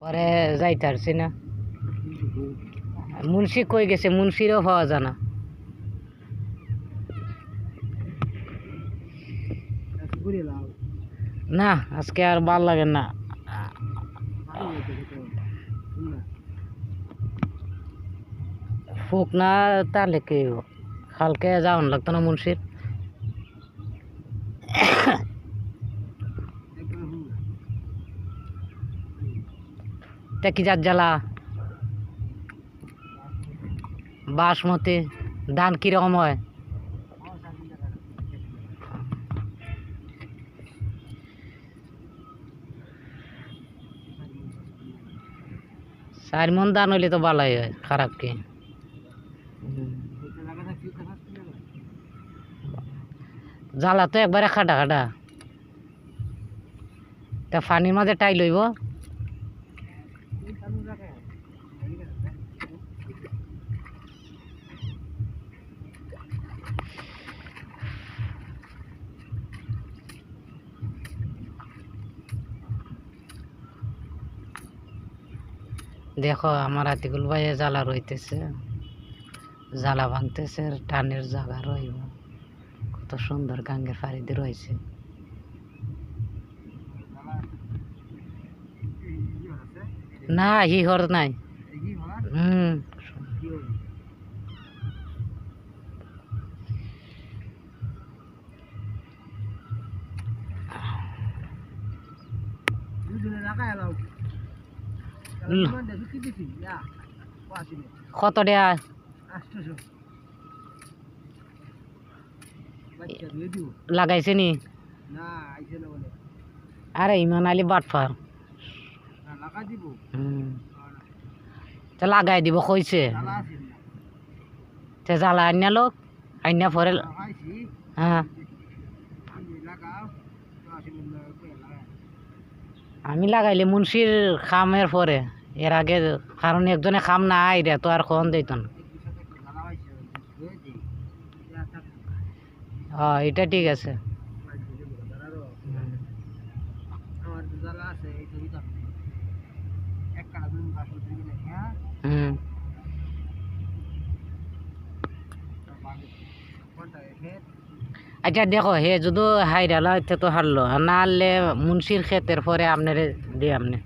পরে যাইতে পারছি না। মুন্সি কই গেছে, মুন্সিরও পাওয়া যায় না। না আজকে আর ভাল লাগে না। ফুক না তাহলে কি কালকে যাওয়ান লাগতো না মুন্সির। তা কি যার জ্বালা বাসমতি ধান কিরকম হয়? চার মন ধান হইলে তো ভালোই হয়, খারাপ কি? জ্বালা তো একবারে খাটা খাটা। তা পানির মাঝে টাই লইব। দেখো আমার আতিকুল ভাইয়ে জ্বালা রইতেছে, জ্বালা ভাঙতেছে, টানের জায়গা রইব। কত সুন্দর গাঙ্গের ফাড়িতে রয়েছে। না হিহর নাই। কত দেয়া লাগাইছে নি? আরে ইমান আলি বাটফার লাগাই দিব কইছে। জ্বালা আনিয়া লোক আইনা পরে। হ্যাঁ আমি লাগাইলে মুন্সির খামের পরে, এর আগে কারণ একজনে খাম না আইরে তো আর খন দিত না। হ্যাঁ এটা ঠিক আছে। আচ্ছা দেখো হে যদি হাইরালা তো হারলো, না হারলে মুন্সির ক্ষেতের পরে আপনারে দিয়ে আপনি